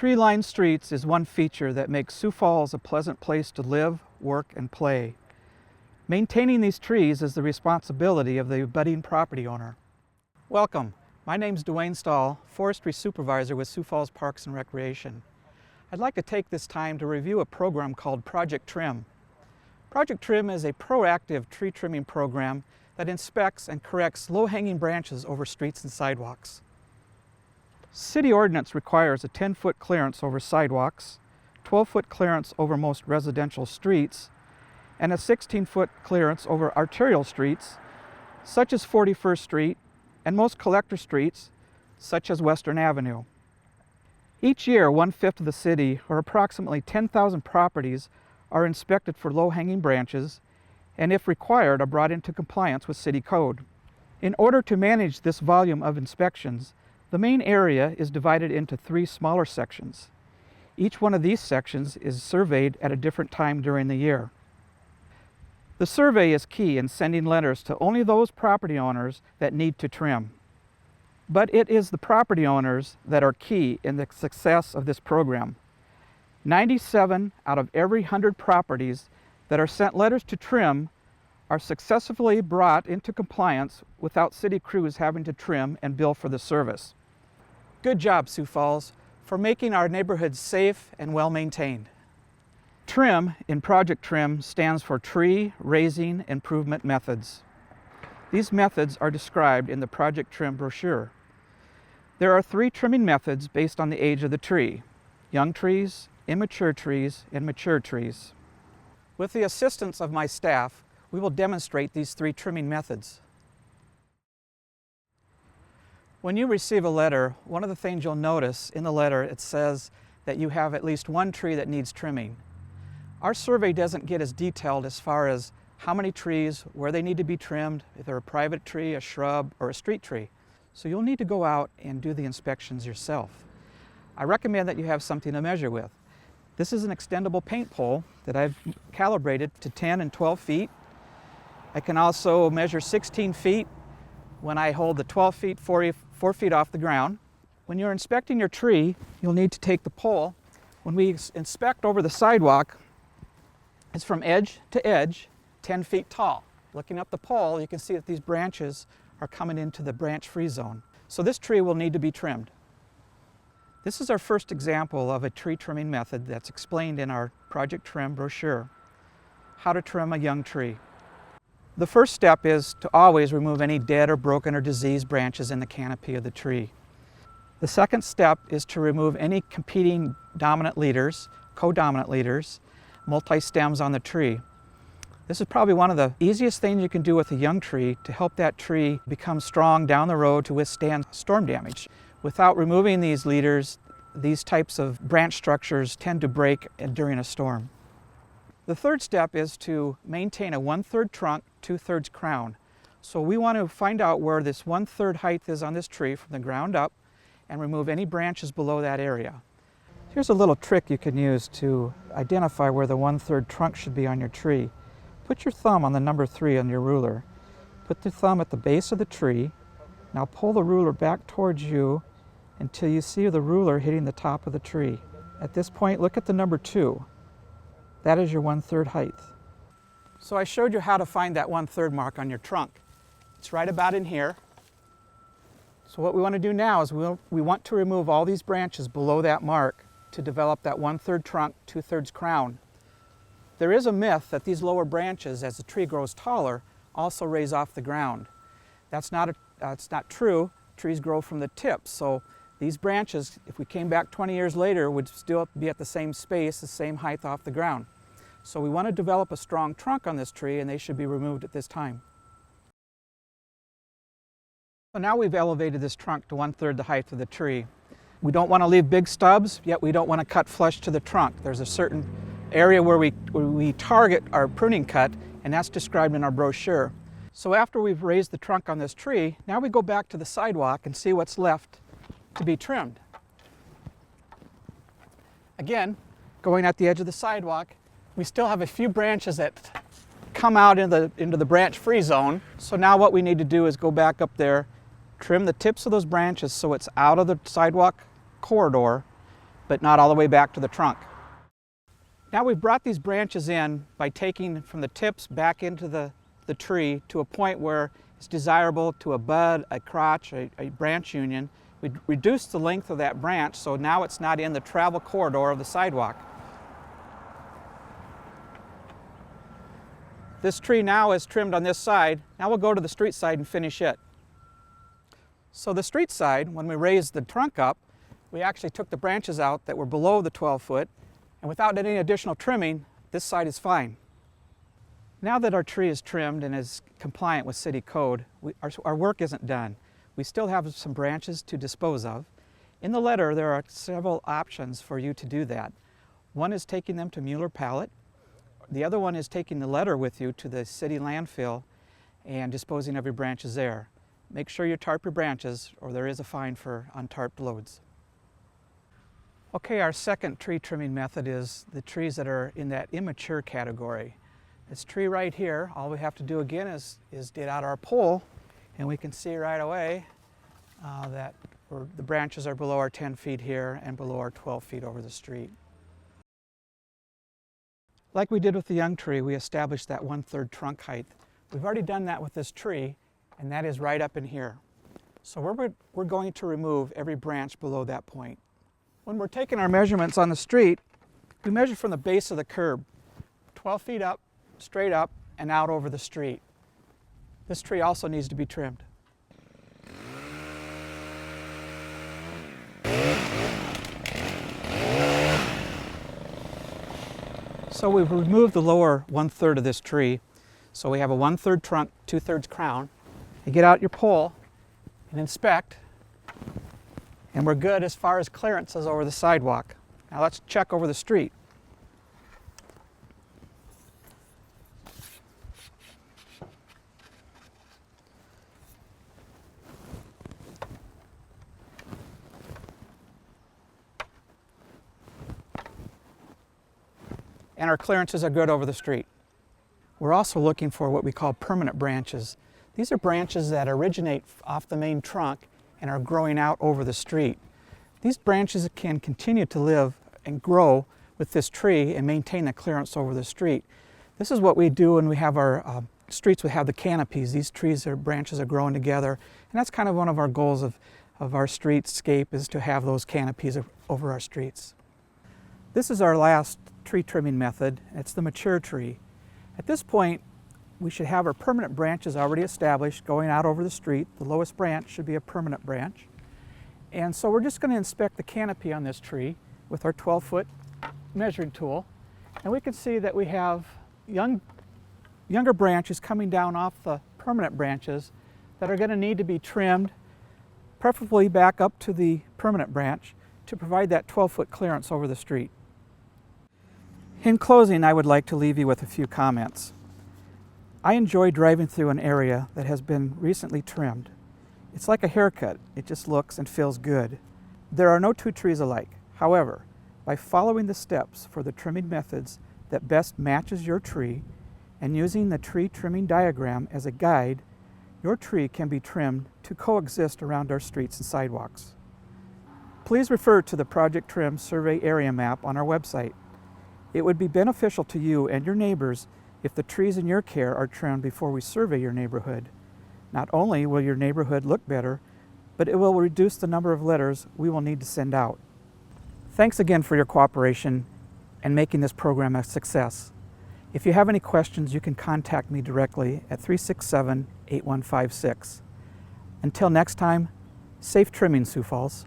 Tree-lined streets is one feature that makes Sioux Falls a pleasant place to live, work, and play. Maintaining these trees is the responsibility of the budding property owner. Welcome. My name is Dwayne Stahl, Forestry Supervisor with Sioux Falls Parks and Recreation. I'd like to take this time to review a program called Project Trim. Project Trim is a proactive tree trimming program that inspects and corrects low-hanging branches over streets and sidewalks. City ordinance requires a 10-foot clearance over sidewalks, 12-foot clearance over most residential streets, and a 16-foot clearance over arterial streets, such as 41st Street, and most collector streets, such as Western Avenue. Each year, 1/5 of the city, or approximately 10,000 properties, are inspected for low-hanging branches, and if required, are brought into compliance with city code. In order to manage this volume of inspections, the main area is divided into 3 smaller sections. Each one of these sections is surveyed at a different time during the year. The survey is key in sending letters to only those property owners that need to trim. But it is the property owners that are key in the success of this program. 97 out of every 100 properties that are sent letters to trim are successfully brought into compliance without city crews having to trim and bill for the service. Good job, Sioux Falls, for making our neighborhoods safe and well-maintained. TRIM in Project Trim stands for Tree Raising Improvement Methods. These methods are described in the Project Trim brochure. There are 3 trimming methods based on the age of the tree: young trees, immature trees, and mature trees. With the assistance of my staff, we will demonstrate these 3 trimming methods. When you receive a letter, one of the things you'll notice in the letter, it says that you have at least 1 tree that needs trimming. Our survey doesn't get as detailed as far as how many trees, where they need to be trimmed, if they're a private tree, a shrub, or a street tree. So you'll need to go out and do the inspections yourself. I recommend that you have something to measure with. This is an extendable paint pole that I've calibrated to 10 and 12 feet. I can also measure 16 feet when I hold the 12 feet, 4 feet off the ground. When you're inspecting your tree, you'll need to take the pole. When we inspect over the sidewalk, it's from edge to edge, 10 feet tall. Looking up the pole, you can see that these branches are coming into the branch-free zone. So this tree will need to be trimmed. This is our first example of a tree trimming method that's explained in our Project Trim brochure, how to trim a young tree. The first step is to always remove any dead or broken or diseased branches in the canopy of the tree. The second step is to remove any competing dominant leaders, co-dominant leaders, multi-stems on the tree. This is probably one of the easiest things you can do with a young tree to help that tree become strong down the road to withstand storm damage. Without removing these leaders, these types of branch structures tend to break during a storm. The third step is to maintain a 1/3 trunk, 2/3 crown. So we want to find out where this 1/3 height is on this tree from the ground up and remove any branches below that area. Here's a little trick you can use to identify where the 1/3 trunk should be on your tree. Put your thumb on the number 3 on your ruler. Put the thumb at the base of the tree. Now pull the ruler back towards you until you see the ruler hitting the top of the tree. At this point, look at the number 2. That is your 1/3 height. So I showed you how to find that 1/3 mark on your trunk. It's right about in here. So what we want to do now is we want to remove all these branches below that mark to develop that 1/3 trunk, 2/3 crown. There is a myth that these lower branches, as the tree grows taller, also raise off the ground. That's not true. Trees grow from the tips, so these branches, if we came back 20 years later, would still be at the same space, the same height off the ground. So we want to develop a strong trunk on this tree, and they should be removed at this time. So now we've elevated this trunk to 1/3 the height of the tree. We don't want to leave big stubs, yet we don't want to cut flush to the trunk. There's a certain area where we target our pruning cut, and that's described in our brochure. So after we've raised the trunk on this tree, now we go back to the sidewalk and see what's left to be trimmed. Again, going at the edge of the sidewalk, we still have a few branches that come out into the branch-free zone. So now what we need to do is go back up there, trim the tips of those branches so it's out of the sidewalk corridor, but not all the way back to the trunk. Now we've brought these branches in by taking from the tips back into the tree to a point where it's desirable to a bud, a crotch, a branch union. We reduced the length of that branch so now it's not in the travel corridor of the sidewalk. This tree now is trimmed on this side. Now we'll go to the street side and finish it. So the street side, when we raised the trunk up, we actually took the branches out that were below the 12 foot, and without any additional trimming, this side is fine. Now that our tree is trimmed and is compliant with city code, our work isn't done. We still have some branches to dispose of. In the letter, there are several options for you to do that. One is taking them to Mueller Pallet. The other one is taking the letter with you to the city landfill and disposing of your branches there. Make sure you tarp your branches or there is a fine for untarped loads. Okay, our second tree trimming method is the trees that are in that immature category. This tree right here, all we have to do again is get out our pole, and we can see right away that the branches are below our 10 feet here and below our 12 feet over the street. Like we did with the young tree, we established that 1/3 trunk height. We've already done that with this tree, and that is right up in here. So we're going to remove every branch below that point. When we're taking our measurements on the street, we measure from the base of the curb, 12 feet up, straight up, and out over the street. This tree also needs to be trimmed. So we've removed the lower 1/3 of this tree. So we have a 1/3 trunk, 2/3 crown. You get out your pole and inspect, and we're good as far as clearances over the sidewalk. Now let's check over the street. And our clearances are good over the street. We're also looking for what we call permanent branches. These are branches that originate off the main trunk and are growing out over the street. These branches can continue to live and grow with this tree and maintain the clearance over the street. This is what we do when we have our streets, we have the canopies. These trees or branches are growing together, and that's kind of one of our goals of our streetscape, is to have those canopies over our streets. This is our last tree trimming method. It's the mature tree. At this point, we should have our permanent branches already established going out over the street. The lowest branch should be a permanent branch. And so we're just going to inspect the canopy on this tree with our 12-foot measuring tool. And we can see that we have younger branches coming down off the permanent branches that are going to need to be trimmed, preferably back up to the permanent branch to provide that 12-foot clearance over the street. In closing, I would like to leave you with a few comments. I enjoy driving through an area that has been recently trimmed. It's like a haircut. It just looks and feels good. There are no two trees alike. However, by following the steps for the trimming methods that best matches your tree and using the tree trimming diagram as a guide, your tree can be trimmed to coexist around our streets and sidewalks. Please refer to the Project Trim Survey Area Map on our website. It would be beneficial to you and your neighbors if the trees in your care are trimmed before we survey your neighborhood. Not only will your neighborhood look better, but it will reduce the number of letters we will need to send out. Thanks again for your cooperation and making this program a success. If you have any questions, you can contact me directly at 367-8156. Until next time, safe trimming, Sioux Falls.